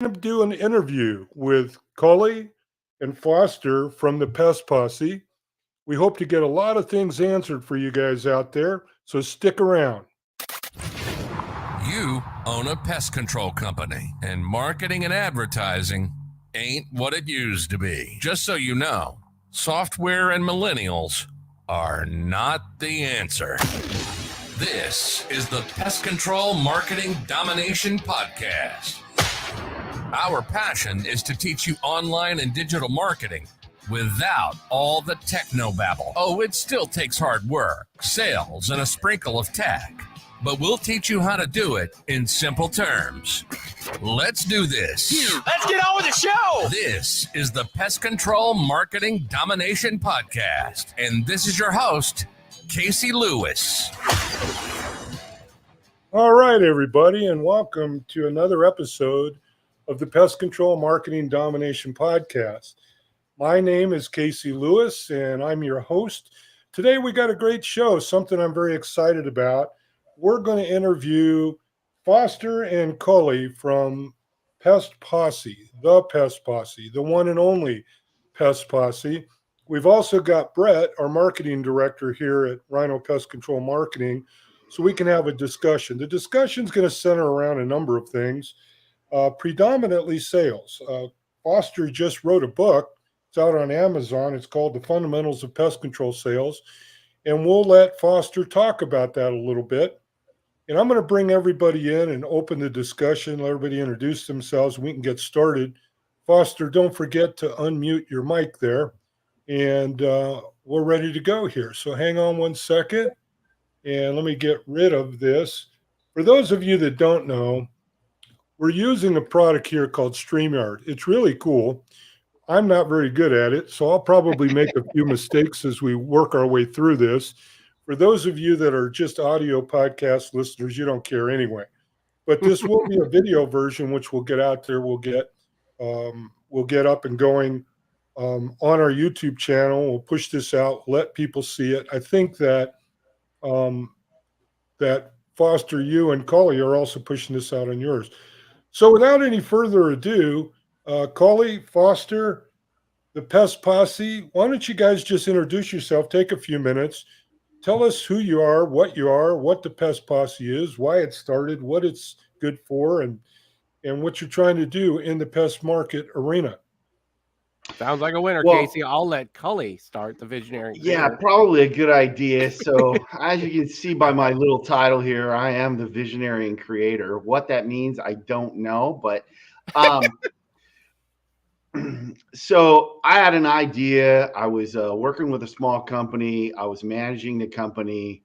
going to do an interview with Culley and Foster from the Pest Posse. We hope to get a lot of things answered for you guys out there, so stick around. You own a pest control company, and marketing and advertising ain't what it used to be. Just so you know, software and millennials are not the answer. This is the Pest Control Marketing Domination Podcast. Our passion is to teach you online and digital marketing without all the technobabble. Oh, it still takes hard work, sales, and a sprinkle of tech. But we'll teach you how to do it in simple terms. Let's do this. Let's get on with the show. This is the Pest Control Marketing Domination Podcast. And this is your host, Casey Lewis. All right, everybody, and welcome to another episode of the Pest Control Marketing Domination Podcast. My name is Casey Lewis, and I'm your host. Today, we got a great show, something I'm very excited about. We're going to interview Foster and Culley from Pest Posse, the Pest Posse, the one and only Pest Posse. We've also got Brett, our marketing director here at Rhino Pest Control Marketing, so we can have a discussion. The discussion is going to center around a number of things, predominantly sales. Foster just wrote a book. It's out on Amazon. It's called The Fundamentals of Pest Control Sales, and we'll let Foster talk about that a little bit. And I'm going to bring everybody in and open the discussion, let everybody introduce themselves, and we can get started. Foster, don't forget to unmute your mic there. And we're ready to go here. So hang on one second, and let me get rid of this. For those of you that don't know, we're using a product here called StreamYard. It's really cool. I'm not very good at it, so I'll probably make a few mistakes as we work our way through this. For those of you that are just audio podcast listeners, you don't care anyway. But this will be a video version, which we'll get out there. We'll get up and going on our YouTube channel. We'll push this out, let people see it. I think that that Foster, you and Culley are also pushing this out on yours. So without any further ado, Culley, Foster, the Pest Posse, why don't you guys just introduce yourself, take a few minutes. Tell us who you are, what the Pest Posse is, why it started, what it's good for, and what you're trying to do in the pest market arena. Sounds like a winner, Casey. I'll let Culley start the visionary. Yeah, probably a good idea. So as you can see by my little title here, I am the visionary and creator. What that means, I don't know, but so I had an idea. I was working with a small company. I was managing the company,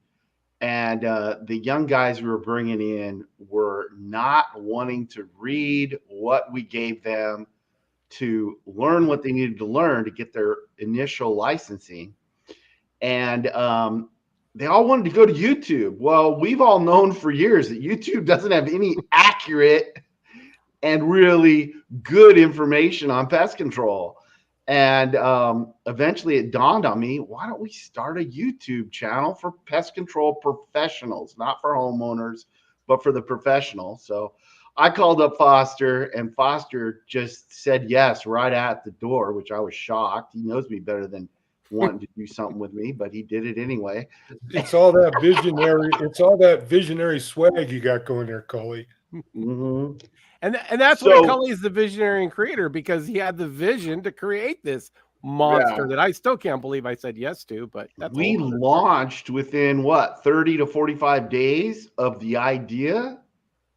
and the young guys we were bringing in were not wanting to read what we gave them to learn what they needed to learn to get their initial licensing. And they all wanted to go to YouTube. Well, we've all known for years that YouTube doesn't have any accurate and really good information on pest control. And eventually it dawned on me, why don't we start a YouTube channel for pest control professionals, not for homeowners, but for the professionals. So I called up Foster, and Foster just said yes right at the door, which I was shocked. He knows me better than wanting to do something with me, but he did it anyway. It's all that visionary swag you got going there, Culley. Mm-hmm. And that's why Culley's the visionary and creator, because he had the vision to create this monster that I still can't believe I said yes to. But we launched within 30 to 45 days of the idea.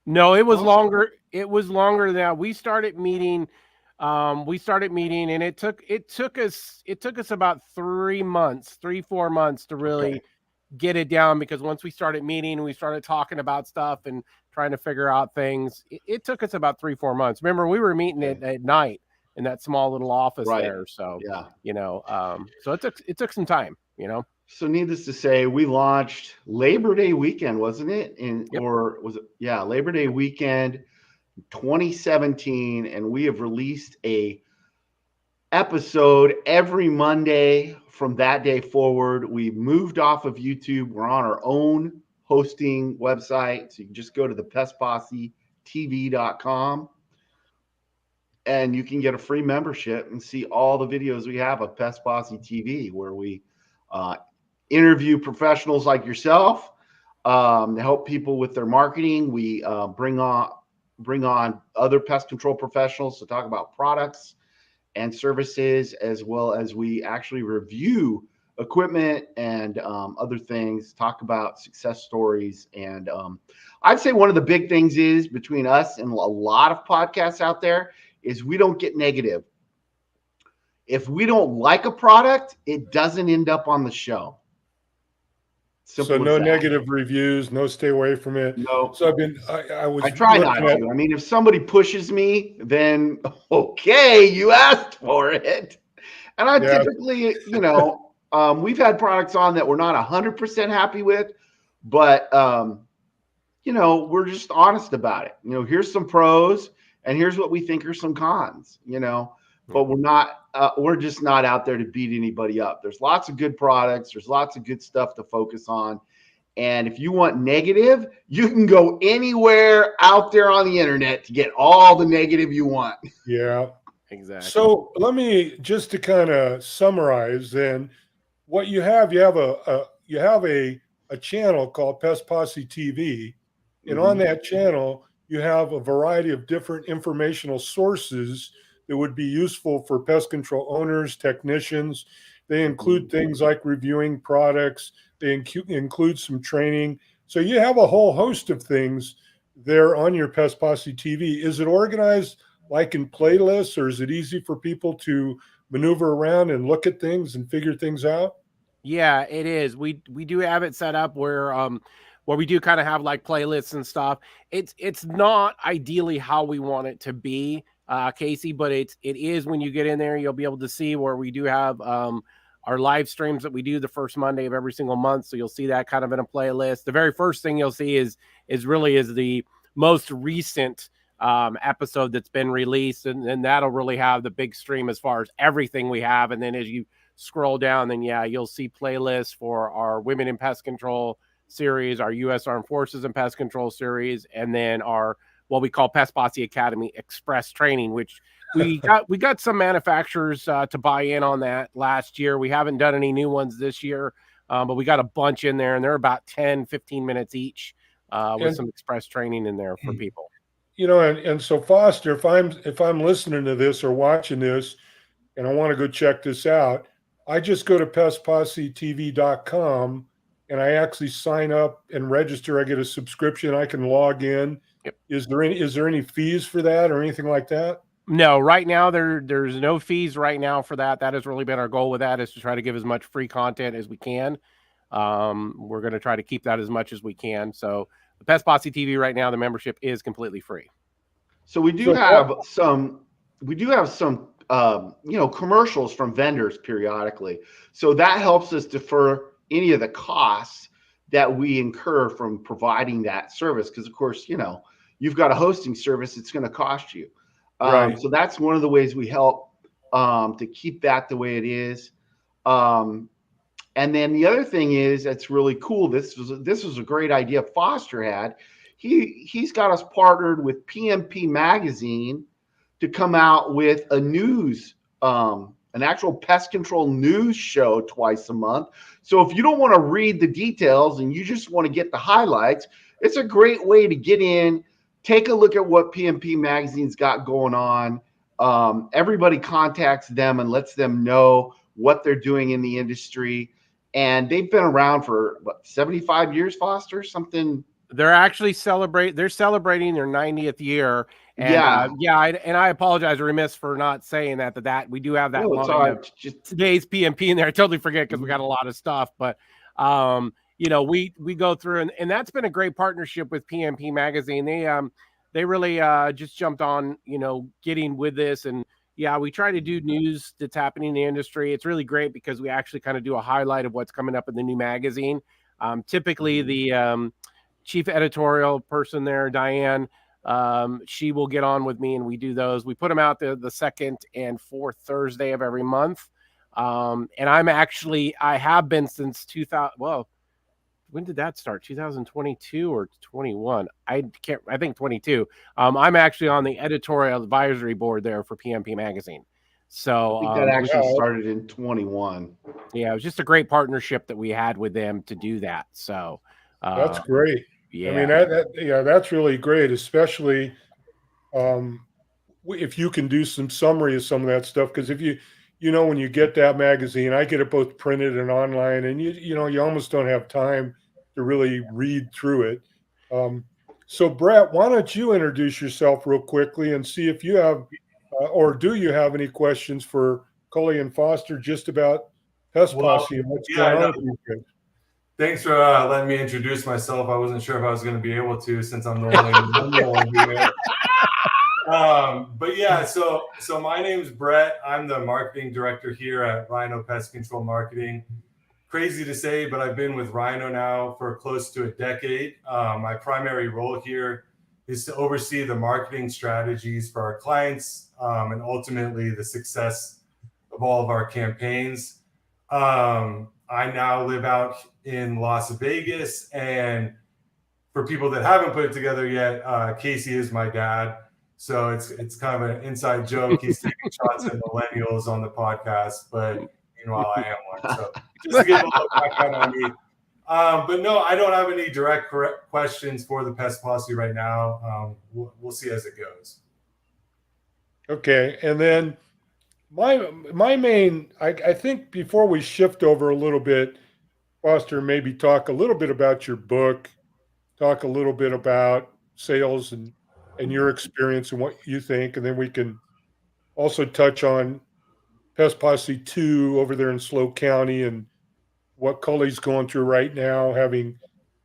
No, it was longer. It was longer than that. We started meeting, and it took us about 4 months to really get it down, because once we started meeting and we started talking about stuff and trying to figure out things, it took us about 3-4 months. Remember, we were meeting at night in that small little office there. So, so it took some time, So needless to say, we launched Labor Day weekend, wasn't it? Or was it? Yeah, Labor Day weekend 2017. And we have released a episode every Monday from that day forward. We moved off of YouTube. We're on our own hosting website. So you can just go to the pestpossetv.com. and you can get a free membership and see all the videos we have of Pest Posse TV, where we interview professionals like yourself to help people with their marketing. We bring on other pest control professionals to talk about products and services, as well as we actually review equipment and other things, talk about success stories. And I'd say one of the big things is between us and a lot of podcasts out there is we don't get negative. If we don't like a product, it doesn't end up on the show. So no negative reviews, no stay away from it. No. So I try not to. I mean, if somebody pushes me, then okay, you asked for it. And I typically, we've had products on that we're not 100% happy with, but we're just honest about it. Here's some pros and here's what we think are some cons, but we're just not out there to beat anybody up. There's lots of good products. There's lots of good stuff to focus on. And if you want negative, you can go anywhere out there on the internet to get all the negative you want. Yeah, exactly. So let me just to kind of summarize then what you have a channel called Pest Posse TV. And on that channel, you have a variety of different informational sources that would be useful for pest control owners, technicians. They include things like reviewing products. They include some training. So you have a whole host of things there on your Pest Posse TV. Is it organized like in playlists, or is it easy for people to maneuver around and look at things and figure things out? Yeah, it is. We do have it set up where we do kind of have like playlists and stuff. It's not ideally how we want it to be, Casey, but it is. When you get in there, you'll be able to see where we do have our live streams that we do the first Monday of every single month. So you'll see that kind of in a playlist. The very first thing you'll see is the most recent episode that's been released, and that'll really have the big stream as far as everything we have. And then as you scroll down, then you'll see playlists for our Women in Pest Control series, our U.S. Armed Forces in Pest Control series, and then our what we call Pest Posse Academy Express Training, which we got some manufacturers to buy in on that last year. We haven't done any new ones this year, but we got a bunch in there, and they're about 10-15 minutes each with some express training in there for people. And so Foster, if I'm listening to this or watching this and I want to go check this out, I just go to pestpossetv.com and I actually sign up and register. I get a subscription. I can log in. Yep. Is there any fees for that or anything like that? No, right now there's no fees right now for that. That has really been our goal with that, is to try to give as much free content as we can. We're going to try to keep that as much as we can. So the Pest Posse TV right now, the membership is completely free. So we do have some commercials from vendors periodically. So that helps us defer any of the costs that we incur from providing that service. Because of course, you've got a hosting service, it's going to cost you. Right. So that's one of the ways we help to keep that the way it is. And then the other thing is, that's really cool. This was a great idea Foster had. He's got us partnered with PMP Magazine to come out with a news, an actual pest control news show twice a month. So if you don't want to read the details and you just want to get the highlights, it's a great way to get in, take a look at what PMP Magazine's got going on. Everybody contacts them and lets them know what they're doing in the industry. And they've been around for 75 years, Foster, something. They're actually celebrating their 90th year. And I apologize, remiss for not saying that we do have that line of today's PMP in there. I totally forget because we got a lot of stuff, but we go through and that's been a great partnership with PMP Magazine. They really just jumped on, getting with this. And we try to do news that's happening in the industry. It's really great because we actually kind of do a highlight of what's coming up in the new magazine. Typically the chief editorial person there, Diane, she will get on with me and we do those. We put them out the second and fourth Thursday of every month. And I have been since 2000. Well, when did that start? 2022 or 21? I think 22. I'm actually on the editorial advisory board there for PMP Magazine. So I think that actually wow. started in 21. yeah, it was just a great partnership that we had with them to do that. So That's great. yeah. I mean, that's really great, especially if you can do some summary of some of that stuff. Because if when you get that magazine, I get it both printed and online, and you almost don't have time to really read through it. So Brett, why don't you introduce yourself real quickly and see if you have, or do you have any questions for Culley and Foster just about Pest Posse and what's going on with you guys? Thanks for letting me introduce myself. I wasn't sure if I was going to be able to since I'm the only one here. But yeah, so my name's Brett. I'm the marketing director here at Rhino Pest Control Marketing. Crazy to say, but I've been with Rhino now for close to a decade. My primary role here is to oversee the marketing strategies for our clients and ultimately the success of all of our campaigns. I now live out in Las Vegas, and for people that haven't put it together yet, Casey is my dad. So it's kind of an inside joke. He's taking shots at millennials on the podcast, but meanwhile I am one. So just to give a little background on me. But no, I don't have any direct questions for the Pest Posse right now. We'll see as it goes. Okay, and then my main, I think before we shift over a little bit, Foster, maybe talk a little bit about your book, talk a little bit about sales and your experience and what you think, and then we can also touch on Pest Posse 2 over there in Slow County and what Culley's going through right now, having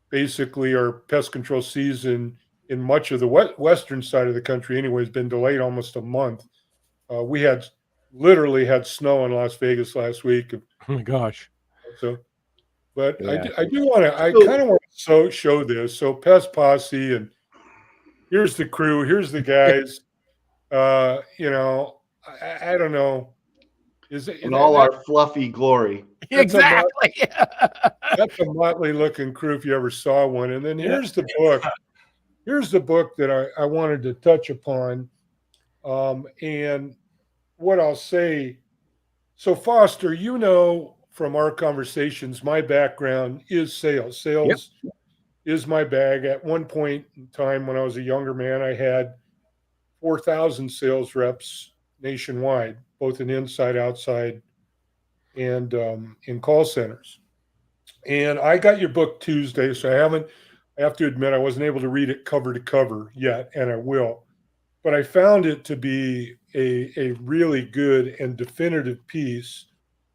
basically our pest control season in much of the western side of the country anyway has been delayed almost a month. We had literally had snow in Las Vegas last week. Oh my gosh. So, but Yeah. I do want to, I kind of want to show this. So Pest Posse, and here's the crew, here's the guys. I don't know. In all our fluffy glory. Exactly. That's a motley looking crew if you ever saw one. And then here's the book. Here's the book that I wanted to touch upon. And what I'll say, so Foster, from our conversations, my background is sales. Sales is my bag. At one point in time when I was a younger man, I had 4,000 sales reps nationwide, both in inside, outside, and in call centers. And I got your book Tuesday, so I have to admit I wasn't able to read it cover to cover yet, and I will. But I found it to be a really good and definitive piece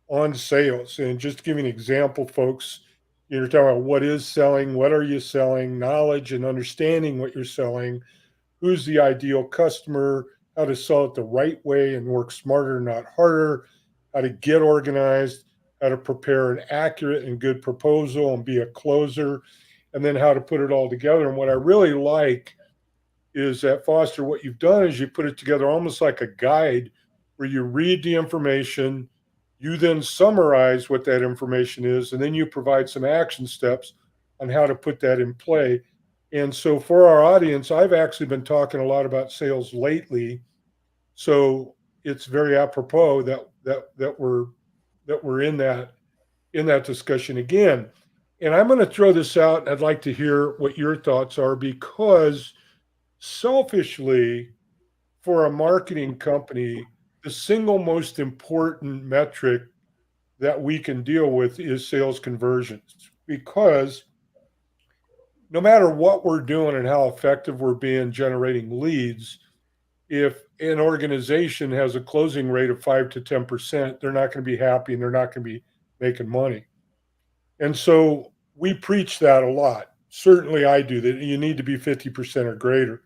on sales. And just to give you an example, folks, you're talking about what is selling, what are you selling, knowledge and understanding what you're selling, who's the ideal customer, how to sell it the right way and work smarter, not harder, how to get organized, how to prepare an accurate and good proposal and be a closer, and then how to put it all together. And what I really like is that, Foster, what you've done is you put it together almost like a guide where you read the information, you then summarize what that information is, and then you provide some action steps on how to put that in play. And so for our audience, I've actually been talking a lot about sales lately. So it's very apropos that we're in that discussion again. And I'm going to throw this out, and I'd like to hear what your thoughts are, because selfishly, for a marketing company, the single most important metric that we can deal with is sales conversions, because no matter what we're doing and how effective we're being generating leads, if an organization has a closing rate of 5 to 10%, they're not going to be happy and they're not going to be making money. And so we preach that a lot. Certainly I do, that you need to be 50% or greater.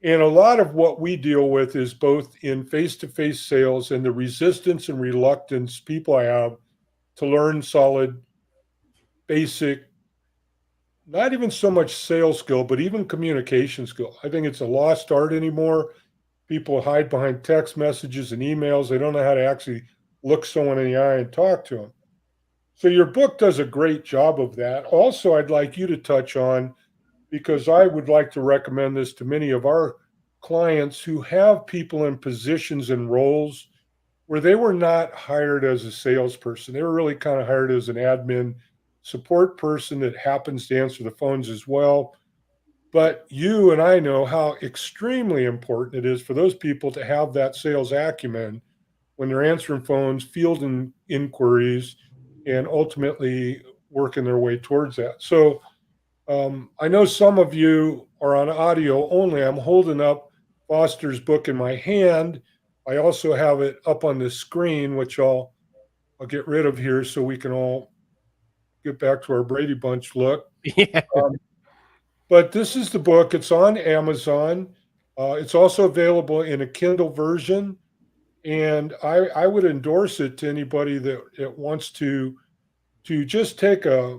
And a lot of what we deal with is both in face-to-face sales and the resistance and reluctance people have to learn solid, basic, not even so much sales skill, but even communication skill. I think it's a lost art anymore. People hide behind text messages and emails. They don't know how to actually look someone in the eye and talk to them. So your book does a great job of that. Also, I'd like you to touch on, because I would like to recommend this to many of our clients who have people in positions and roles where they were not hired as a salesperson. They were really kind of hired as an admin support person that happens to answer the phones as well. But you and I know how extremely important it is for those people to have that sales acumen when they're answering phones, fielding inquiries, and ultimately working their way towards that. So I know some of you are on audio only. I'm holding up Foster's book in my hand. I also have it up on the screen, which I'll get rid of here so we can all get back to our Brady Bunch look. Yeah. But this is the book. It's on Amazon. It's also available in a Kindle version. And I would endorse it to anybody that wants to just take a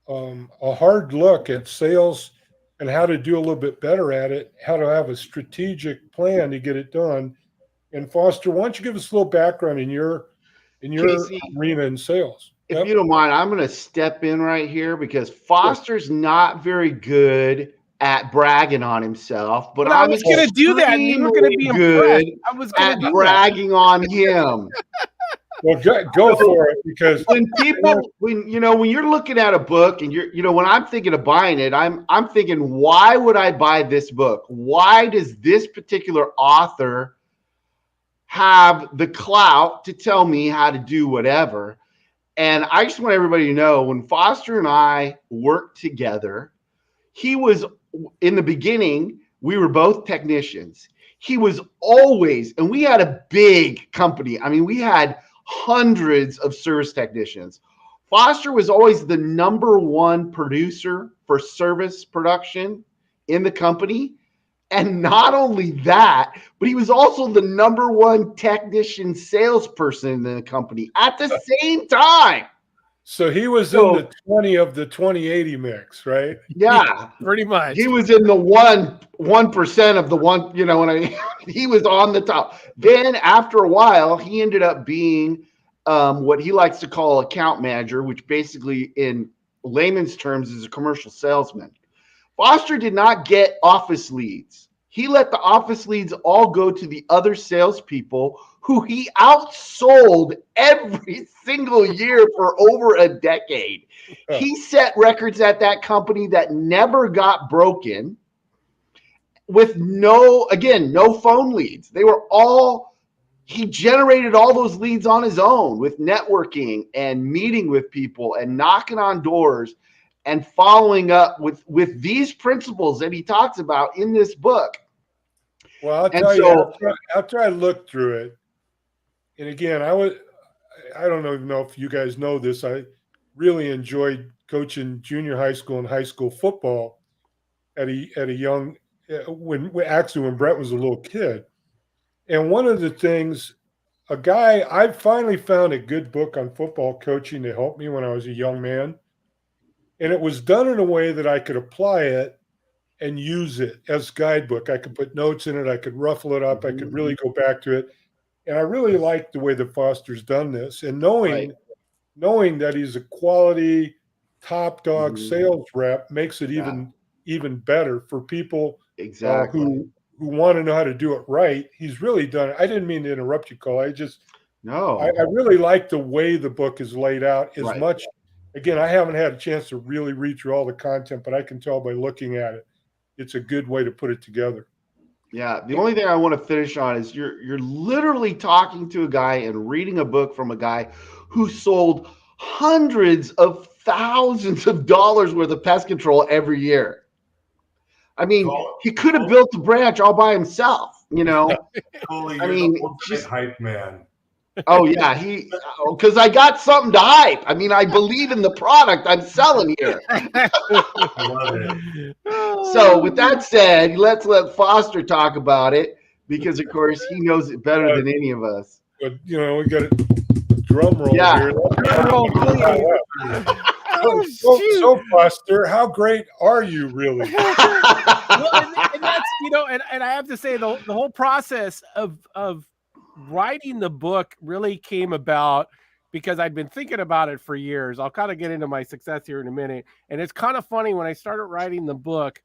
hard look at sales and how to do a little bit better at it, how to have a strategic plan to get it done. And Foster, why don't you give us a little background in your Casey, arena in sales? if you don't mind, I'm going to step in right here because Foster's not very good at bragging on himself, but I was going to do that, and you were going to be good impressed. I was going at to do bragging on him. Well, go for it, because when you're looking at a book and when I'm thinking of buying it, I'm thinking, why would I buy this book? Why does this particular author have the clout to tell me how to do whatever? And I just want everybody to know, when Foster and I worked together, he was, in the beginning, we were both technicians. He was always, and we had a big company. I mean, we had hundreds of service technicians. Foster was always the number one producer for service production in the company. And not only that, but he was also the number one technician salesperson in the company at the same time. So he was in the 20 of the 2080 mix, right? Yeah, pretty much. He was in the 1% of the one, when he was on the top. Then after a while, he ended up being what he likes to call account manager, which basically in layman's terms is a commercial salesman. Foster did not get office leads. He let the office leads all go to the other salespeople who he outsold every single year for over a decade. He set records at that company that never got broken with no phone leads. He generated all those leads on his own with networking and meeting with people and knocking on doors and following up with these principles that he talks about in this book. Well, I'll tell you, after I looked through it, and again, I don't even know if you guys know this, I really enjoyed coaching junior high school and high school football at a young, when Brett was a little kid. And one of the things, I finally found a good book on football coaching to help me when I was a young man. And it was done in a way that I could apply it and use it as guidebook. I could put notes in it. I could ruffle it up. I could really go back to it. And I really like the way that Foster's done this. And knowing that he's a quality top dog sales rep makes it even better for people who want to know how to do it right. He's really done it. I didn't mean to interrupt you, Cole. I really like the way the book is laid out as much. Again, I haven't had a chance to really read through all the content, but I can tell by looking at it, it's a good way to put it together. Yeah. The only thing I want to finish on is you're literally talking to a guy and reading a book from a guy who sold hundreds of thousands of dollars worth of pest control every year. I mean, he could have built a branch all by himself, Culley, I mean, just hype man. Oh yeah, because I got something to hype. I mean, I believe in the product I'm selling here. I love it. So with that said, let's let Foster talk about it because, of course, he knows it better than any of us. But we got a drum roll here. Drum roll, please. So, Foster, how great are you really? Well, and that's and I have to say the whole process of writing the book really came about because I'd been thinking about it for years. I'll kind of get into my success here in a minute. And it's kind of funny when I started writing the book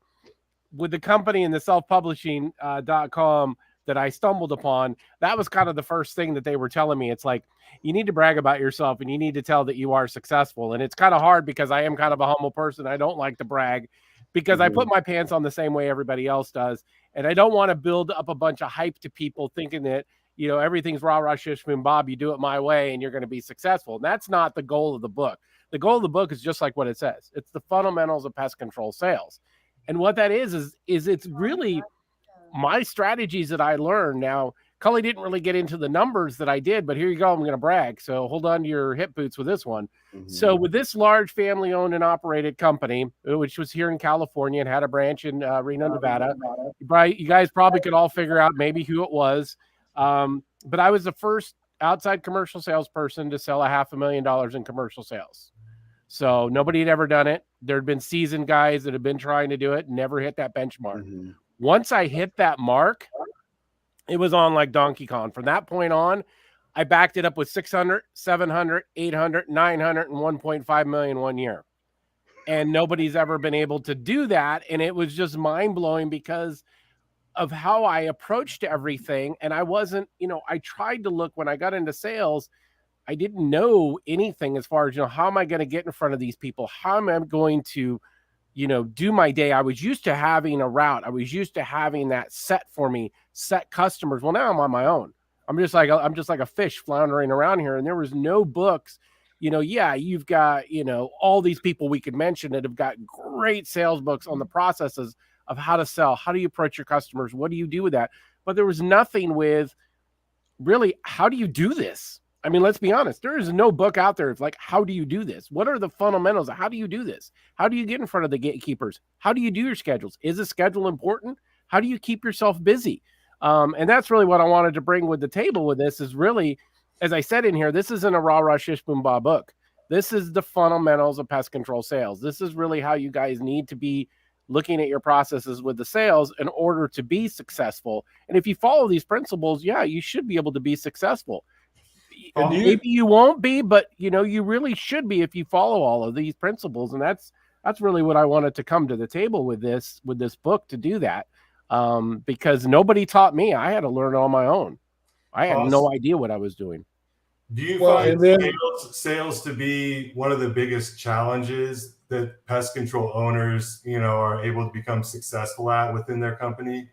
with the company and the self-publishing.com that I stumbled upon, that was kind of the first thing that they were telling me. It's like, you need to brag about yourself and you need to tell that you are successful. And it's kind of hard because I am kind of a humble person. I don't like to brag because I put my pants on the same way everybody else does. And I don't want to build up a bunch of hype to people thinking that, you know, everything's rah, rah, shish, boom, bob. You do it my way and you're going to be successful. And that's not the goal of the book. The goal of the book is just like what it says. It's the fundamentals of pest control sales. And what that is it's really my strategies that I learned. Now, Culley didn't really get into the numbers that I did, but here you go. I'm going to brag. So hold on to your hip boots with this one. So with this large family owned and operated company, which was here in California and had a branch in Reno, Nevada, you guys probably could all figure out maybe who it was. But I was the first outside commercial salesperson to sell $500,000 in commercial sales. So nobody had ever done it. There'd been seasoned guys that had been trying to do it, never hit that benchmark. Once I hit that mark, it was on like Donkey Kong. From that point on, I backed it up with 600, 700, 800, 900, and 1.5 million one year. And nobody's ever been able to do that. And it was just mind blowing because of how I approached everything. And I wasn't, you know, I tried to look when I got into sales, I didn't know anything as far as, you know, how am I going to get in front of these people? How am I going to, you know, do my day? I was used to having a route. I was used to having that set for me, set customers. Well, now I'm on my own. I'm just like a fish floundering around here. And there was no books, you know. Yeah, you've got, you know, all these people we could mention that have got great sales books on the processes of how to sell. How do you approach your customers? What do you do with that? But there was nothing with really, how do you do this? I mean, let's be honest. There is no book out there. It's like, how do you do this? What are the fundamentals? How do you do this? How do you get in front of the gatekeepers? How do you do your schedules? Is a schedule important? How do you keep yourself busy? And that's really what I wanted to bring with the table with this is really, as I said in here, this isn't a rah, rah, shish, boom, bah book. This is the fundamentals of pest control sales. This is really how you guys need to be looking at your processes with the sales in order to be successful. And if you follow these principles, yeah, you should be able to be successful. Maybe you won't be, but you know, you really should be if you follow all of these principles. And that's really what I wanted to come to the table with this book to do that. Because nobody taught me. I had to learn on my own. I had no idea what I was doing. Do you find sales to be one of the biggest challenges that pest control owners, you know, are able to become successful at within their company?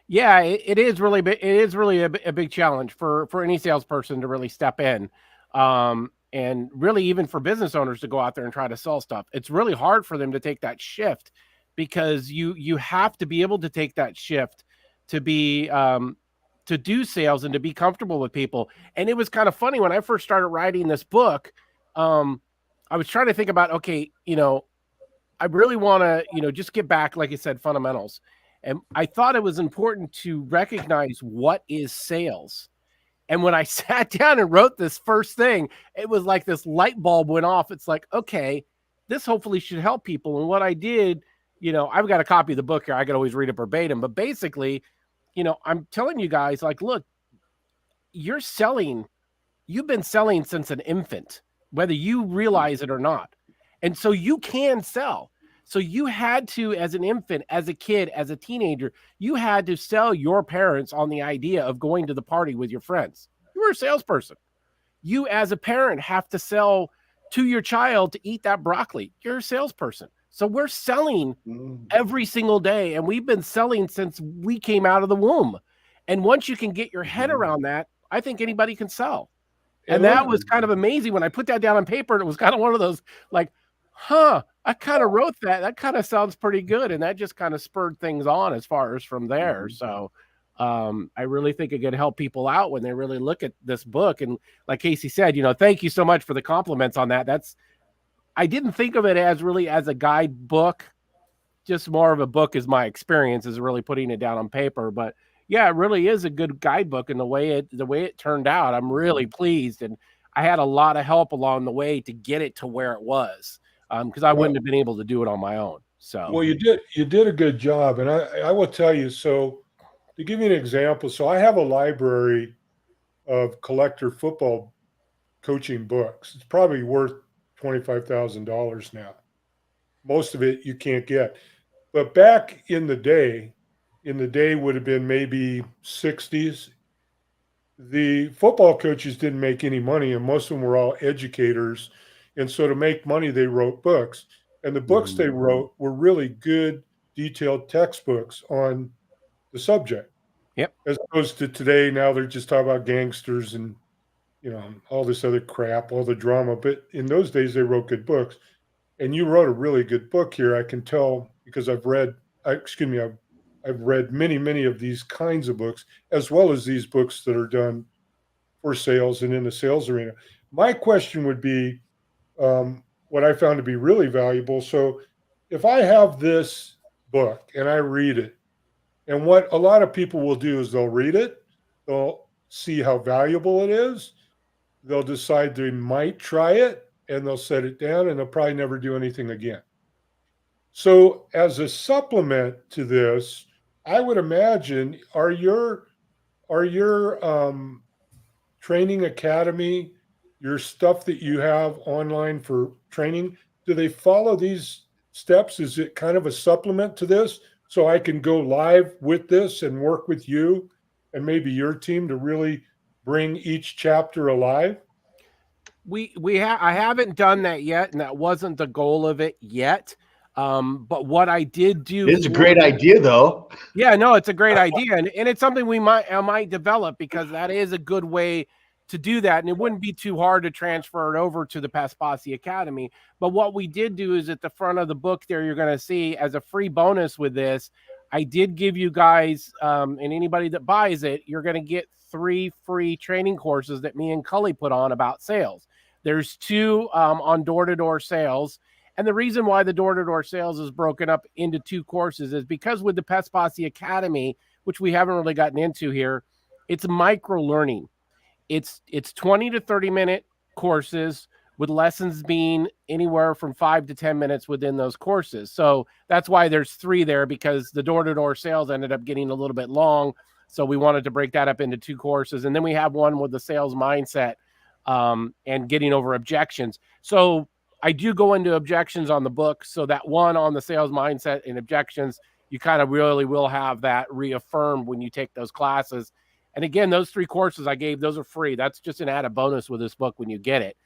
Yeah, it is really big. It is really a big challenge for any salesperson to really step in, and really even for business owners to go out there and try to sell stuff. It's really hard for them to take that shift because you have to be able to take that shift to be to do sales and to be comfortable with people. And it was kind of funny when I first started writing this book. I was trying to think about, okay, you know, I really want to, you know, just get back, like I said, fundamentals. And I thought it was important to recognize what is sales. And when I sat down and wrote this first thing, it was like this light bulb went off. It's like, okay, this hopefully should help people. And what I did, you know, I've got a copy of the book here. I could always read it verbatim. But basically, you know, I'm telling you guys, like, look, you're selling. You've been selling since an infant, whether you realize it or not. And so you can sell. So you had to, as an infant, as a kid, as a teenager, you had to sell your parents on the idea of going to the party with your friends. You were a salesperson. You, as a parent, have to sell to your child to eat that broccoli. You're a salesperson. So we're selling every single day, and we've been selling since we came out of the womb. And once you can get your head around that, I think anybody can sell. And that was kind of amazing when I put that down on paper. And it was kind of one of those like, I kind of wrote that. That kind of sounds pretty good. And that just kind of spurred things on as far as from there. So I really think it could help people out when they really look at this book. And like Casey said, you know, thank you so much for the compliments on that. I didn't think of it as really as a guidebook, just more of a book as my experience is really putting it down on paper. But yeah, it really is a good guidebook. And the way it turned out, I'm really pleased. And I had a lot of help along the way to get it to where it was. Because I wouldn't have been able to do it on my own. So well, you did a good job, and I will tell you. So, to give you an example, so I have a library of collector football coaching books. It's probably worth $25,000 now. Most of it you can't get. But back in the day would have been maybe 60s. The football coaches didn't make any money, and most of them were all educators. And so to make money, they wrote books. And the books they wrote were really good, detailed textbooks on the subject. Yep. As opposed to today, now they're just talking about gangsters and, all this other crap, all the drama. But in those days, they wrote good books. And you wrote a really good book here. I can tell because I've read many, many of these kinds of books, as well as these books that are done for sales and in the sales arena. My question would be what I found to be really valuable. So if I have this book and I read it, and what a lot of people will do is they'll read it, they'll see how valuable it is, they'll decide they might try it, and they'll set it down, and they'll probably never do anything again. So as a supplement to this, I would imagine, are your training academy, your stuff that you have online for training, do they follow these steps? Is it kind of a supplement to this? So I can go live with this and work with you and maybe your team to really bring each chapter alive? I haven't done that yet, and that wasn't the goal of it yet. But what I did do, It's a great idea, though. Yeah, no, it's a great idea, and it's something I might develop, because that is a good way to do that, and it wouldn't be too hard to transfer it over to the Pest Posse Academy. But what we did do is at the front of the book there, you're going to see as a free bonus with this, I did give you guys, and anybody that buys it, you're going to get 3 free training courses that me and Culley put on about sales. There's 2 on door-to-door sales. And the reason why the door-to-door sales is broken up into 2 courses is because with the Pest Posse Academy, which we haven't really gotten into here, it's micro-learning. It's 20 to 30-minute courses with lessons being anywhere from 5 to 10 minutes within those courses. So that's why there's 3 there, because the door-to-door sales ended up getting a little bit long. So we wanted to break that up into 2 courses. And then we have one with the sales mindset and getting over objections. So I do go into objections on the book. So that one on the sales mindset and objections, you kind of really will have that reaffirmed when you take those classes. And again, those 3 courses I gave, those are free. That's just an added bonus with this book when you get it.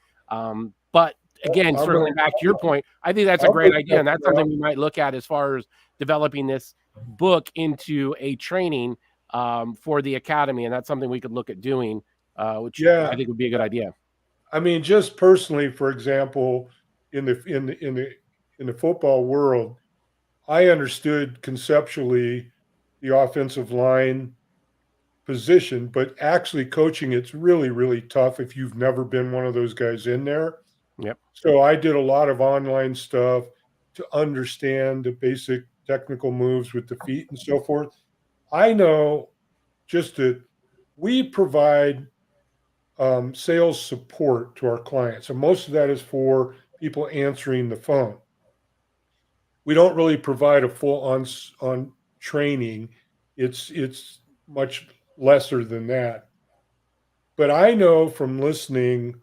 But again, circling back to your point, I think that's a great idea. And that's something we might look at as far as developing this book into a training for the academy. And that's something we could look at doing, which I think would be a good idea. I mean, just personally, for example, in the football world, I understood conceptually the offensive line position, but actually coaching it's really, really tough if you've never been one of those guys in there. Yep. So I did a lot of online stuff to understand the basic technical moves with the feet and so forth. I know just that we provide sales support to our clients, and most of that is for people answering the phone. We don't really provide a full on training. It's much lesser than that. But I know from listening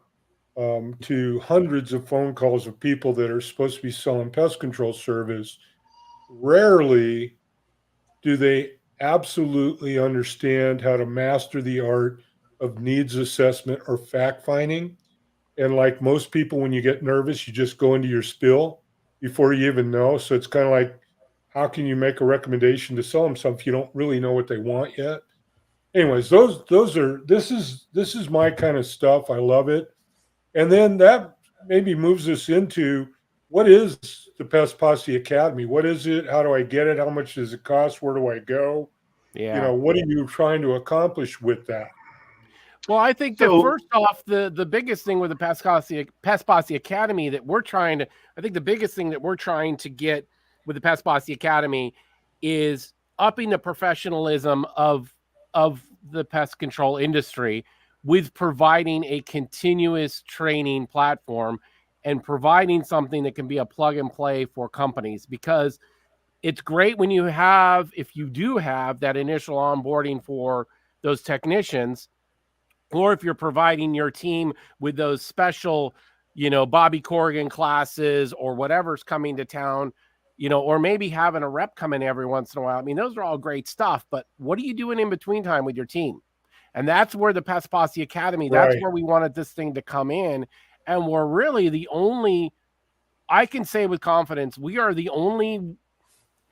to hundreds of phone calls of people that are supposed to be selling pest control service, rarely do they absolutely understand how to master the art of needs assessment or fact finding. And like most people, when you get nervous, you just go into your spill before you even know. So it's kind of like, how can you make a recommendation to sell them something if you don't really know what they want yet? Anyways, this is my kind of stuff. I love it. And then that maybe moves us into, what is the Pest Posse Academy? What is it? How do I get it? How much does it cost? Where do I go? Yeah. What are you trying to accomplish with that? Well, I think that first off, the biggest thing with the Pest Posse Academy that we're trying to, I think the biggest thing that we're trying to get with the Pest Posse Academy is upping the professionalism of the pest control industry with providing a continuous training platform and providing something that can be a plug and play for companies, because it's great when you have, if you do have that initial onboarding for those technicians, or if you're providing your team with those special, Bobby Corrigan classes or whatever's coming to town, or maybe having a rep come in every once in a while. I mean, those are all great stuff, but what are you doing in between time with your team? And that's where the Pest Posse Academy, that's Right. where we wanted this thing to come in. And we're really the only, I can say with confidence, we are the only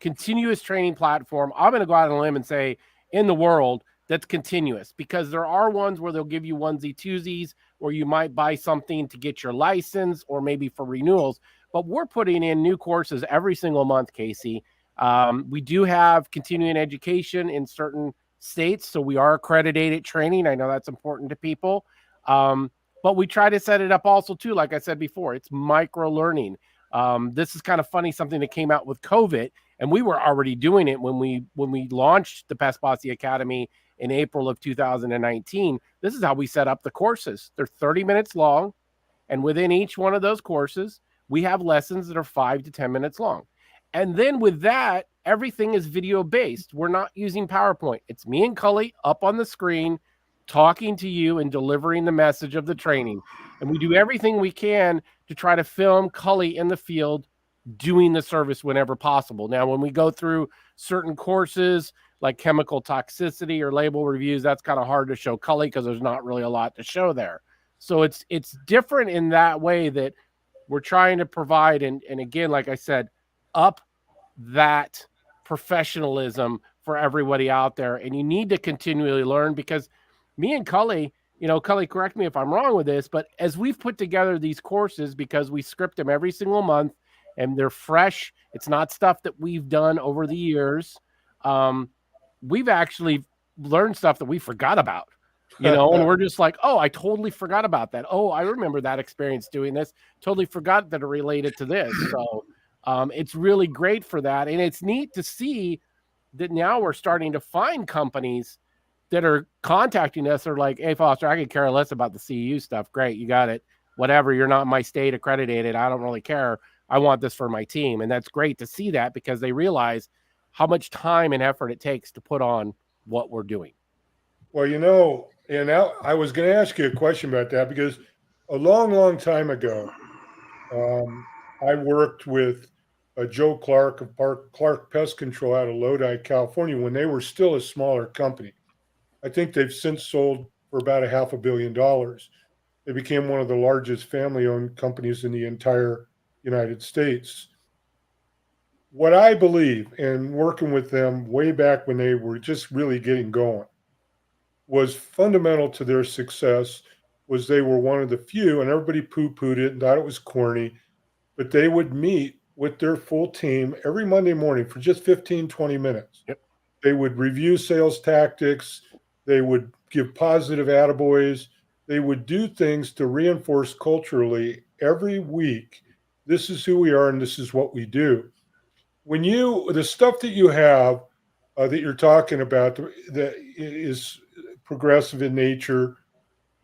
continuous training platform, I'm going to go out on a limb and say, in the world that's continuous, because there are ones where they'll give you onesie twosies, or you might buy something to get your license or maybe for renewals. But we're putting in new courses every single month, Casey. We do have continuing education in certain states, so we are accredited training. I know that's important to people. But we try to set it up also too, like I said before, it's micro learning. This is kind of funny, something that came out with COVID, and we were already doing it when we launched the Pest Posse Academy in April of 2019. This is how we set up the courses. They're 30 minutes long, and within each one of those courses, we have lessons that are 5 to 10 minutes long. And then with that, everything is video based. We're not using PowerPoint. It's me and Culley up on the screen talking to you and delivering the message of the training. And we do everything we can to try to film Culley in the field doing the service whenever possible. Now, when we go through certain courses like chemical toxicity or label reviews, that's kind of hard to show Culley because there's not really a lot to show there. So it's different in that way, that we're trying to provide, and again, like I said, up that professionalism for everybody out there. And you need to continually learn, because me and Culley, Culley, correct me if I'm wrong with this, but as we've put together these courses, because we script them every single month and they're fresh, it's not stuff that we've done over the years. We've actually learned stuff that we forgot about, and we're just like, oh, I totally forgot about that. Oh, I remember that experience doing this. Totally forgot that it related to this. So it's really great for that. And it's neat to see that now we're starting to find companies that are contacting us. Are like, hey, Foster, I could care less about the CEU stuff. Great, you got it. Whatever, you're not my state accredited. I don't really care. I want this for my team. And that's great to see that, because they realize how much time and effort it takes to put on what we're doing. Well, and now I was going to ask you a question about that, because a long, long time ago, I worked with Joe Clark of Clark Pest Control out of Lodi, California, when they were still a smaller company. I think they've since sold for about $500 million. They became one of the largest family-owned companies in the entire United States. What I believe, and working with them way back when they were just really getting going, was fundamental to their success was they were one of the few, and everybody poo-pooed it and thought it was corny, but they would meet with their full team every Monday morning for just 15, 20 minutes. Yep. They would review sales tactics. They would give positive attaboys. They would do things to reinforce culturally every week. This is who we are and this is what we do. When the stuff that you have that you're talking about that is progressive in nature,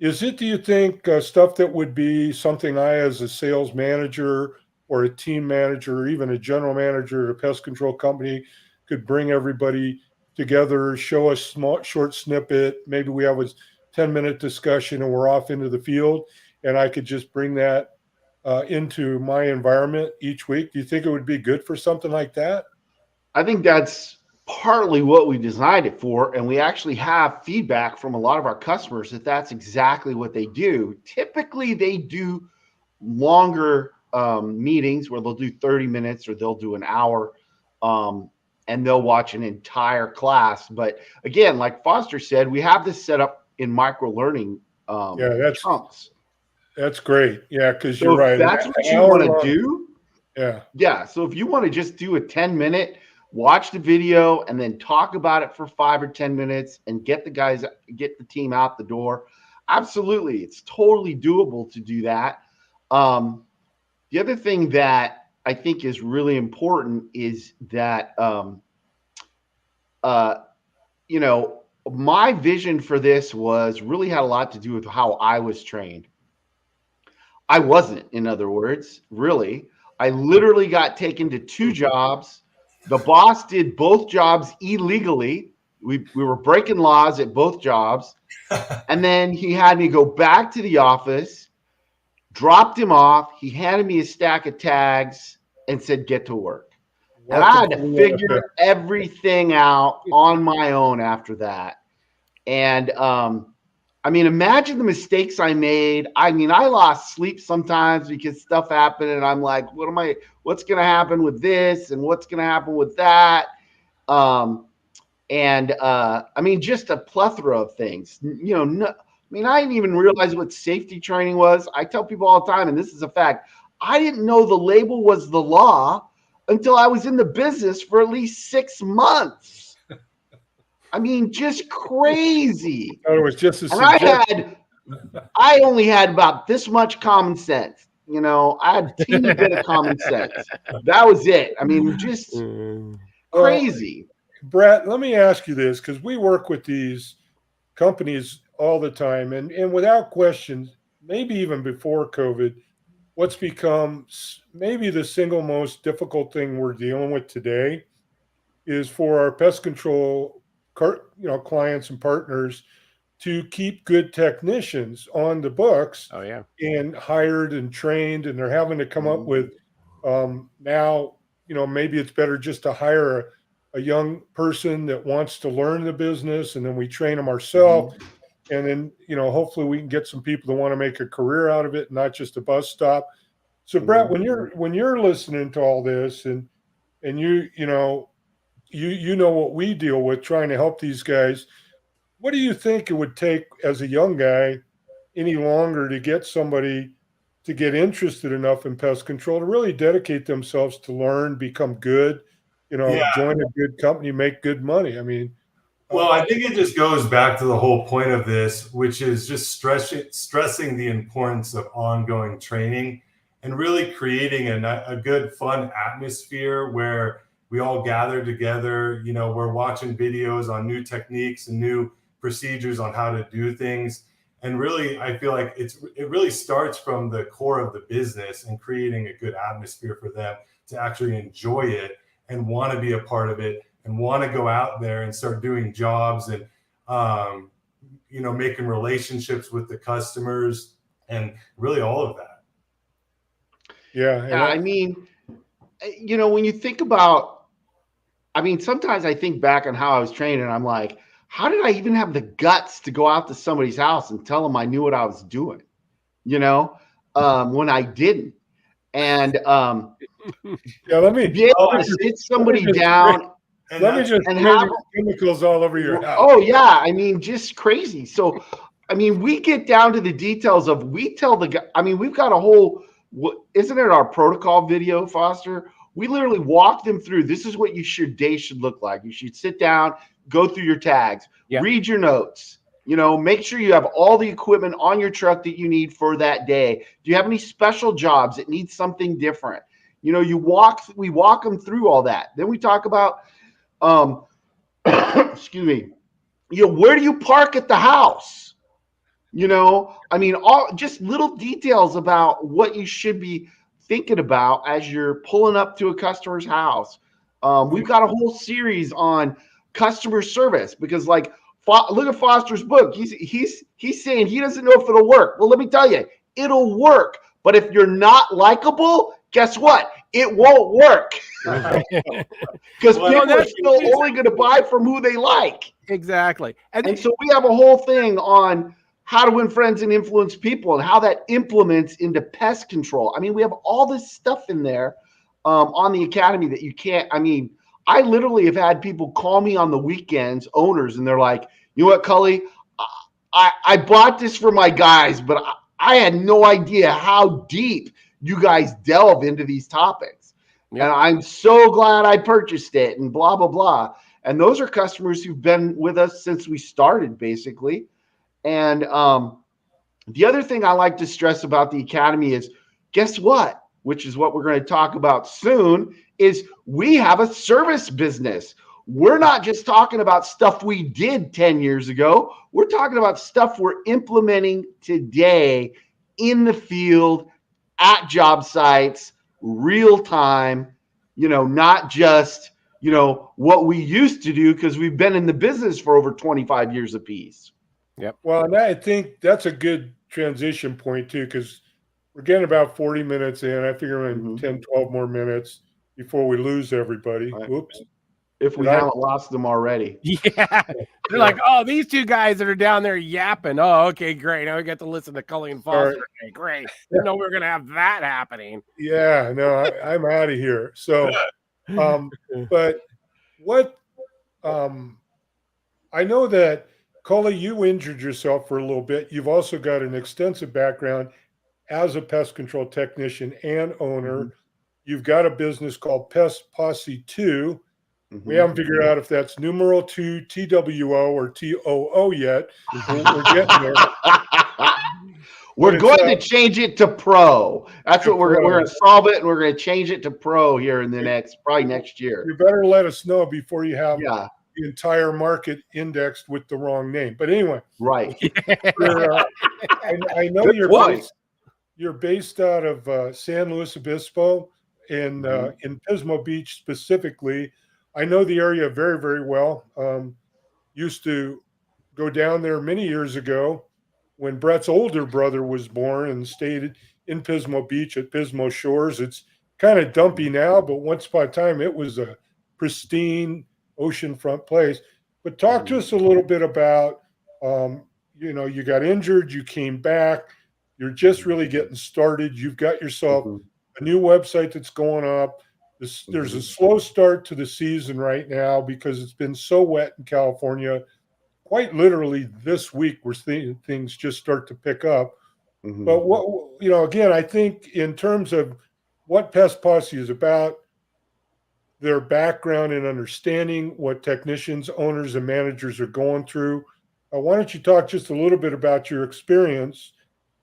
is it, do you think, stuff that would be something I, as a sales manager or a team manager or even a general manager at a pest control company, could bring everybody together, show a short snippet, maybe we have a 10-minute discussion and we're off into the field, and I could just bring that into my environment each week? Do you think it would be good for something like that? I think that's partly what we designed it for, and we actually have feedback from a lot of our customers that that's exactly what they do. Typically, they do longer meetings where they'll do 30 minutes or they'll do an hour, and they'll watch an entire class. But again, like Foster said, we have this set up in micro learning chunks. That's great. Yeah, because So you're right. if that's what you want to do. Yeah. So if you want to just do a 10-minute, watch the video and then talk about it for 5 or 10 minutes and get the team out the door, absolutely, it's totally doable to do that. The other thing that I think is really important is that my vision for this really had a lot to do with how I was trained. I wasn't, in other words, really. I literally got taken to 2 jobs. The boss did both jobs illegally. We were breaking laws at both jobs. And then he had me go back to the office, dropped him off. He handed me a stack of tags and said, get to work. And I had to figure everything out on my own after that. And I mean, imagine the mistakes I made. I mean, I lost sleep sometimes because stuff happened, and I'm like, what's going to happen with this, and what's going to happen with that? I mean, just a plethora of things. You know, I mean, I didn't even realize what safety training was. I tell people all the time, and this is a fact, I didn't know the label was the law until I was in the business for at least 6 months. I mean, just crazy. It was just a and I only had about this much common sense. You know, I had a teeny bit of common sense. That was it. I mean, just crazy. Well, Brett, let me ask you this, because we work with these companies all the time, and without question, maybe even before COVID, what's become maybe the single most difficult thing we're dealing with today is for our pest control clients and partners to keep good technicians on the books. Oh yeah. And hired and trained, and they're having to come up with now, you know, maybe it's better just to hire a young person that wants to learn the business, and then we train them ourselves. And then, you know, hopefully we can get some people that want to make a career out of it, not just a bus stop. So Brett, when you're listening to all this, and you know what we deal with trying to help these guys, what do you think it would take as a young guy any longer to get somebody to get interested enough in pest control to really dedicate themselves to learn, become good, you know, join a good company, make good money? I mean, well, I think it just goes back to the whole point of this, which is just stressing the importance of ongoing training and really creating a good, fun atmosphere where we all gather together. You know, we're watching videos on new techniques and new procedures on how to do things. And really, I feel like it really starts from the core of the business and creating a good atmosphere for them to actually enjoy it and want to be a part of it and want to go out there and start doing jobs and, you know, making relationships with the customers and really all of that. Yeah, I mean, you know, when you think about, I mean, sometimes I think back on how I was trained and I'm like, how did I even have the guts to go out to somebody's house and tell them I knew what I was doing, you know, when I didn't? And let me be able to sit somebody down. Let me just have chemicals all over your house. Oh, yeah. I mean, just crazy. So, I mean, we get down to the details of, we tell the guy, I mean, we've got a whole, isn't it our protocol video, Foster? We literally walk them through, this is what your day should look like. You should sit down, go through your tags, read your notes, you know, make sure you have all the equipment on your truck that you need for that day. Do you have any special jobs that need something different? You know, we walk them through all that. Then we talk about, excuse me, you know, where do you park at the house? You know, I mean, all just little details about what you should be thinking about as you're pulling up to a customer's house. We've got a whole series on customer service because, like, look at Foster's book. He's saying he doesn't know if it'll work. Well, let me tell you, it'll work. But if you're not likable, guess what? It won't work. Because people are still only going to buy from who they like. Exactly. And so we have a whole thing on how to win friends and influence people and how that implements into pest control. I mean, we have all this stuff in there on the academy that you can't. I mean, I literally have had people call me on the weekends, owners, and they're like, you know what, Culley? I bought this for my guys, but I had no idea how deep you guys delve into these topics. Yep. And I'm so glad I purchased it and blah, blah, blah. And those are customers who've been with us since we started, basically. And the other thing I like to stress about the academy is, guess what? Which is what we're going to talk about soon, is we have a service business. We're not just talking about stuff we did 10 years ago. We're talking about stuff we're implementing today in the field, at job sites, real time, you know, not just what we used to do because we've been in the business for over 25 years apiece. Yep. Well, and I think that's a good transition point too, because we're getting about 40 minutes in. I figure in 10, 12 more minutes before we lose everybody. Right. Oops. If we haven't lost them already. Yeah. They're like, oh, these two guys that are down there yapping. Oh, okay, great. Now we get to listen to Culley and Foster. Okay, great. Didn't know we were going to have that happening. Yeah, no, I'm out of here. So, but what, I know that, Culley, you injured yourself for a little bit. You've also got an extensive background as a pest control technician and owner. You've got a business called Pest Posse 2. We haven't figured out if that's numeral 2 TWO or TOO yet. We're getting there. We're going to change it to pro. That's what we're going to solve it, and we're going to change it to pro here in the probably next year. You better let us know before you have the entire market indexed with the wrong name. But anyway, right. I know you're based out of San Luis Obispo in Pismo Beach specifically. I know the area very, very well. Used to go down there many years ago when Brett's older brother was born and stayed in Pismo Beach at Pismo Shores. It's kind of dumpy now, but once upon a time it was a pristine oceanfront place. But talk to us a little bit about, you got injured, you came back, you're just really getting started. You've got yourself a new website that's going up. There's a slow start to the season right now because it's been so wet in California. Quite literally this week, we're seeing things just start to pick up. But again, I think in terms of what Pest Posse is about, their background and understanding what technicians, owners, and managers are going through. Why don't you talk just a little bit about your experience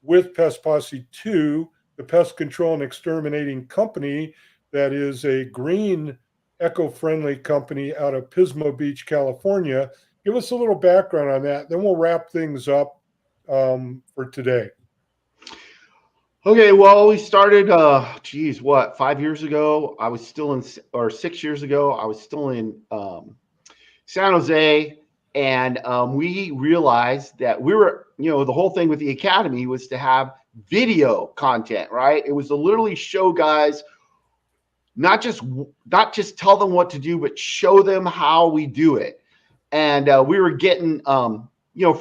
with Pest Posse 2, the pest control and exterminating company that is a green, eco-friendly company out of Pismo Beach, California. Give us a little background on that. Then we'll wrap things up for today. Okay, well, we started, 5 years ago? I was still in, or 6 years ago, I was still in San Jose. And we realized that we were, the whole thing with the academy was to have video content, right? It was to literally show guys, not just tell them what to do, but show them how we do it. And we were getting,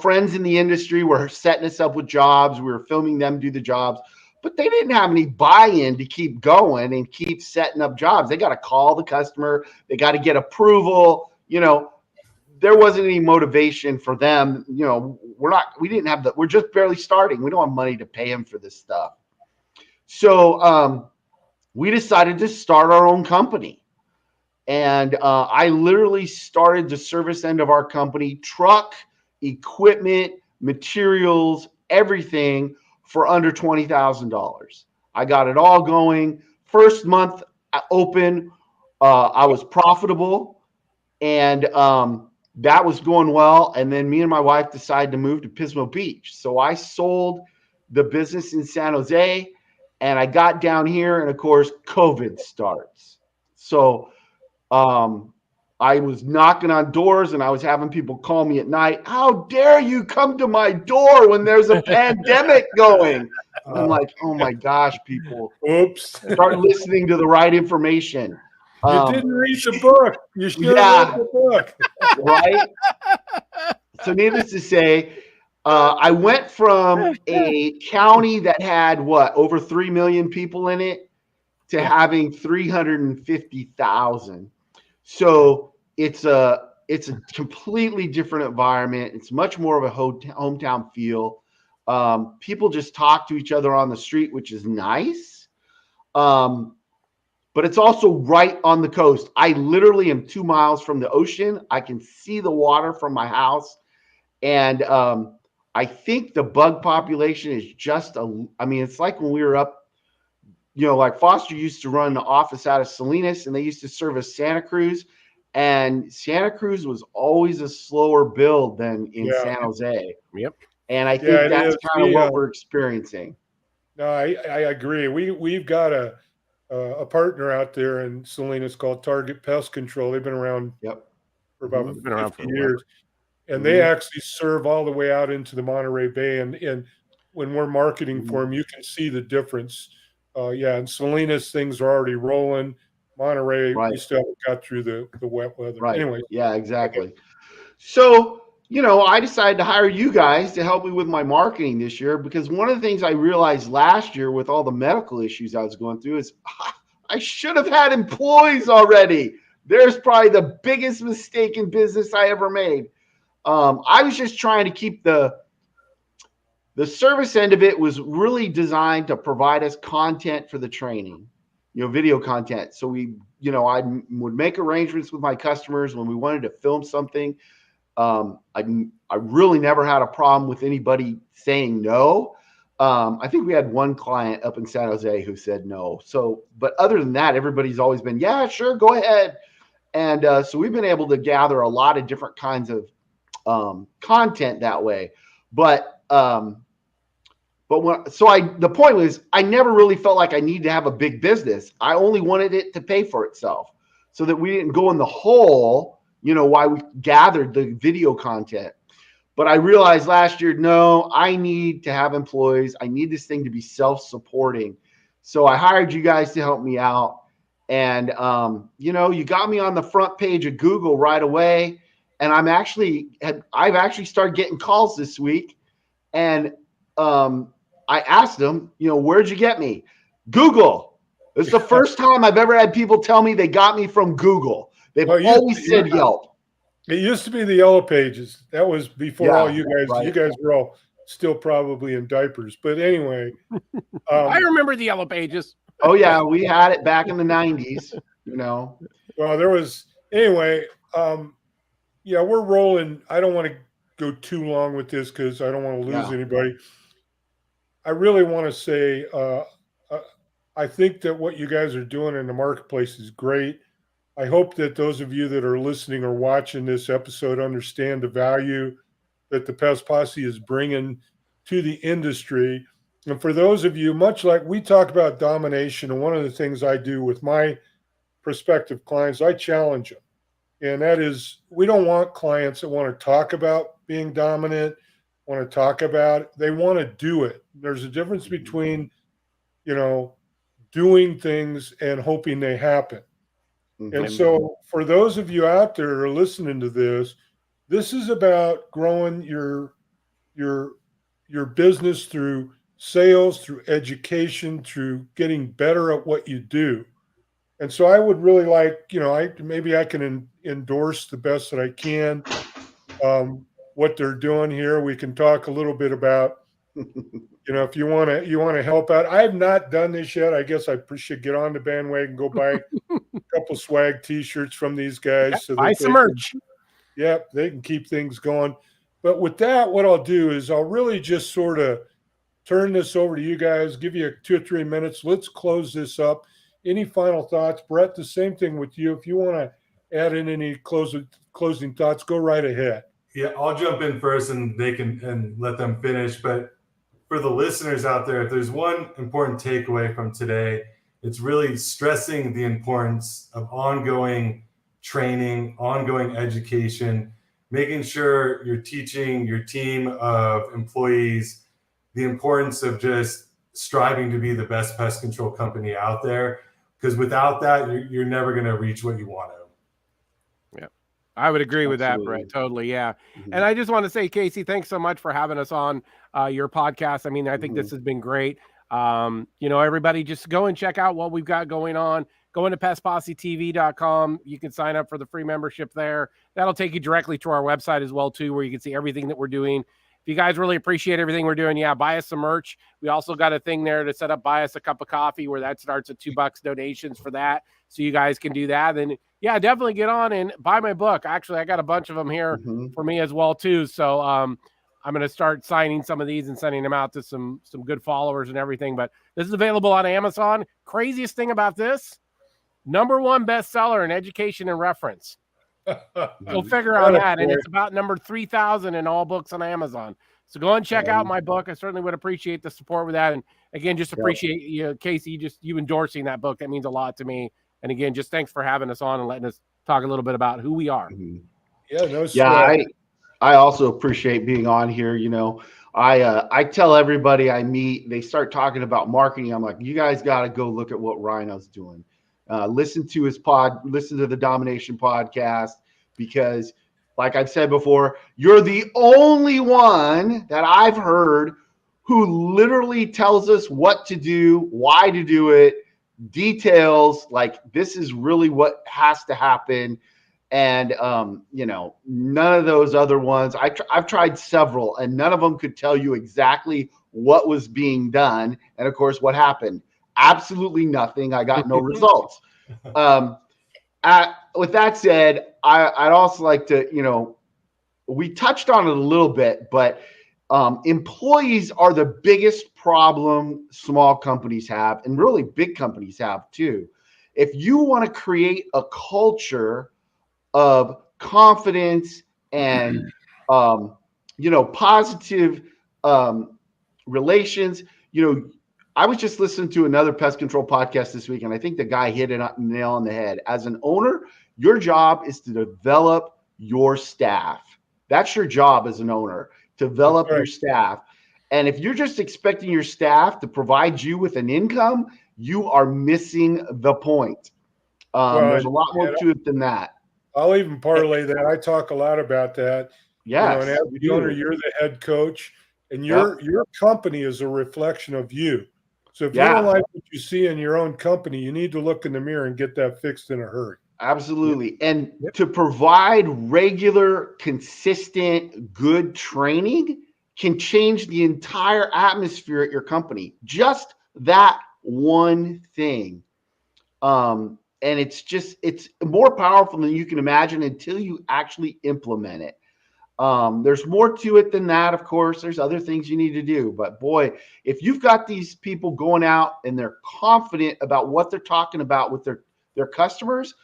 friends in the industry were setting us up with jobs. We were filming them do the jobs, but they didn't have any buy-in to keep going and keep setting up jobs. They got to call the customer. They got to get approval. There wasn't any motivation for them. We're just barely starting. We don't have money to pay them for this stuff. So we decided to start our own company. And I literally started the service end of our company, truck, equipment, materials, everything for under $20,000. I got it all going. First month open, I was profitable, and that was going well. And then me and my wife decided to move to Pismo Beach. So I sold the business in San Jose, and I got down here, and of course, COVID starts. So I was knocking on doors, and I was having people call me at night. How dare you come to my door when there's a pandemic going? I'm like, oh my gosh, people. Oops. Start listening to the right information. You didn't read the book. You should have read the book. Right? So needless to say, I went from a county that had over 3 million people in it to having 350,000. So it's a completely different environment. It's much more of a hometown feel. People just talk to each other on the street, which is nice. But it's also right on the coast. I literally am 2 miles from the ocean. I can see the water from my house. And I think the bug population is it's like when we were up, like Foster used to run the office out of Salinas, and they used to service Santa Cruz. And Santa Cruz was always a slower build than in San Jose. Yep. And I think that's kind of what we're experiencing. No, I agree. We've got a a partner out there in Salinas called Target Pest Control. They've been around for about They've been around 50 for a while. years. And they actually serve all the way out into the Monterey Bay. And when we're marketing for them, you can see the difference. In Salinas, things are already rolling. Monterey, we still haven't got through the wet weather. Right. Anyway. Yeah, exactly. So, I decided to hire you guys to help me with my marketing this year, because one of the things I realized last year with all the medical issues I was going through is I should have had employees already. There's probably the biggest mistake in business I ever made. I was just trying to keep the service end of it was really designed to provide us content for the training, video content. So I would make arrangements with my customers when we wanted to film something. I really never had a problem with anybody saying no. I think we had one client up in San Jose who said no. So, but other than that, everybody's always been, yeah, sure, go ahead. And so we've been able to gather a lot of different kinds of content that way. But the point was, I never really felt like I needed to have a big business. I only wanted it to pay for itself so that we didn't go in the hole, why we gathered the video content. But I realized last year, no, I need to have employees. I need this thing to be self-supporting. So I hired you guys to help me out. And, you got me on the front page of Google right away. And I've actually started getting calls this week. And I asked them, where'd you get me? Google. It's the first time I've ever had people tell me they got me from Google. They've always said Yelp. It used to be the Yellow Pages. That was before all you guys. Right. You guys were all still probably in diapers. But anyway. I remember the Yellow Pages. Oh, yeah. We had it back in the 90s, Well, there was – anyway, we're rolling. I don't want to go too long with this because I don't want to lose anybody. I really want to say I think that what you guys are doing in the marketplace is great. I hope that those of you that are listening or watching this episode understand the value that the Pest Posse is bringing to the industry. And for those of you, much like we talk about domination, and one of the things I do with my prospective clients, I challenge them. And that is, we don't want clients that want to talk about being dominant, want to talk about it. They want to do it. There's a difference between, doing things and hoping they happen. And so for those of you out there who are listening to this is about growing your business through sales, through education, through getting better at what you do. And so I would really like, maybe I can endorse the best that I can what they're doing here. We can talk a little bit about, if you want to help out. I have not done this yet. I guess I should get on the bandwagon, go buy a couple swag T-shirts from these guys. So buy some merch. They can keep things going. But with that, what I'll do is I'll really just sort of turn this over to you guys, give you 2 or 3 minutes. Let's close this up. Any final thoughts? Brett, the same thing with you. If you want to add in any closing thoughts, go right ahead. Yeah, I'll jump in first and they can let them finish. But for the listeners out there, if there's one important takeaway from today, it's really stressing the importance of ongoing training, ongoing education, making sure you're teaching your team of employees the importance of just striving to be the best pest control company out there. Because without that, you're never going to reach what you want to. Yeah, I would agree with that, Brett. Totally. Yeah. Mm-hmm. And I just want to say, Casey, thanks so much for having us on your podcast. I mean, I think this has been great. Everybody just go and check out what we've got going on. Go into pestpossetv.com. You can sign up for the free membership there. That'll take you directly to our website as well, too, where you can see everything that we're doing. If you guys really appreciate everything we're doing, buy us some merch. We also got a thing there to set up, buy us a cup of coffee, where that starts at $2 donations for that. So you guys can do that. And definitely get on and buy my book. Actually, I got a bunch of them here for me as well, too. So I'm going to start signing some of these and sending them out to some good followers and everything. But this is available on Amazon. Craziest thing about this, #1 bestseller in education and reference. Go figure on that. And it's about number 3,000 in all books on Amazon. So go and check out my book. I certainly would appreciate the support with that. And again, just appreciate Casey, you endorsing that book. That means a lot to me. And again, just thanks for having us on and letting us talk a little bit about who we are. Yeah, no sweat. I also appreciate being on here. I tell everybody I meet, they start talking about marketing. I'm like, you guys got to go look at what Rhino's doing. Listen to the Domination podcast, because like I've said before, you're the only one that I've heard who literally tells us what to do, why to do it, details, like this is really what has to happen. And, none of those other ones, I've tried several, and none of them could tell you exactly what was being done. And of course, what happened? Absolutely nothing. I got no results. With that said, I'd also like to, we touched on it a little bit, but employees are the biggest problem small companies have, and really big companies have too. If you want to create a culture of confidence and positive relations. I was just listening to another pest control podcast this week, and I think the guy hit a nail on the head. As an owner, your job is to develop your staff. That's your job as an owner, develop your staff. And if you're just expecting your staff to provide you with an income, you are missing the point. There's a lot more to it than that. I'll even parlay that. I talk a lot about that. Yeah. And as the owner, you're the head coach, and your company is a reflection of you. So if you don't like what you see in your own company, you need to look in the mirror and get that fixed in a hurry. Absolutely. And to provide regular, consistent, good training can change the entire atmosphere at your company. Just that one thing. And it's more powerful than you can imagine until you actually implement it. There's more to it than that. Of course, there's other things you need to do, but boy, if you've got these people going out and they're confident about what they're talking about with their customers,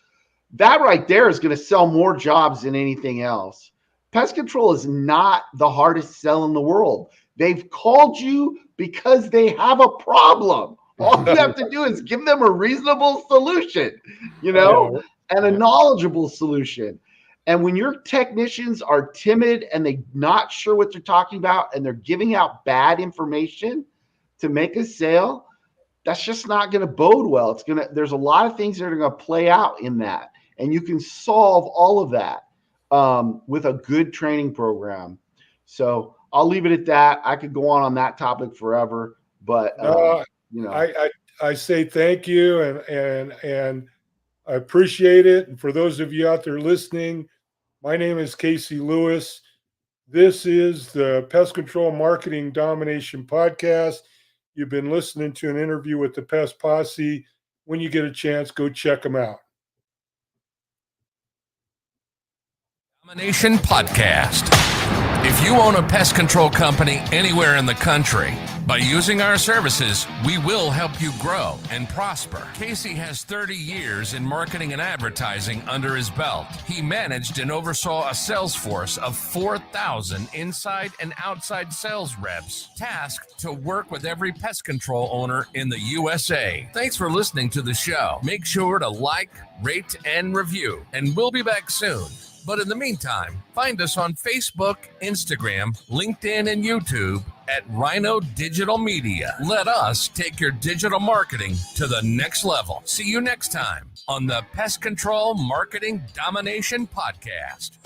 that right there is going to sell more jobs than anything else. Pest control is not the hardest sell in the world. They've called you because they have a problem. All you have to do is give them a reasonable solution, and a knowledgeable solution. And when your technicians are timid and they're not sure what they're talking about and they're giving out bad information to make a sale, that's just not going to bode well. There's a lot of things that are going to play out in that. And you can solve all of that with a good training program. So I'll leave it at that. I could go on that topic forever, but I say thank you and I appreciate it. And for those of you out there listening, my name is Casey Lewis. This is the Pest Control Marketing Domination Podcast. You've been listening to an interview with the Pest Posse. When you get a chance, go check them out. Domination Podcast. If you own a pest control company anywhere in the country, by using our services, we will help you grow and prosper. Casey has 30 years in marketing and advertising under his belt. He managed and oversaw a sales force of 4,000 inside and outside sales reps, tasked to work with every pest control owner in the USA. Thanks for listening to the show. Make sure to like, rate, and review, and we'll be back soon. But in the meantime, find us on Facebook, Instagram, LinkedIn, and YouTube at Rhino Digital Media. Let us take your digital marketing to the next level. See you next time on the Pest Control Marketing Domination Podcast.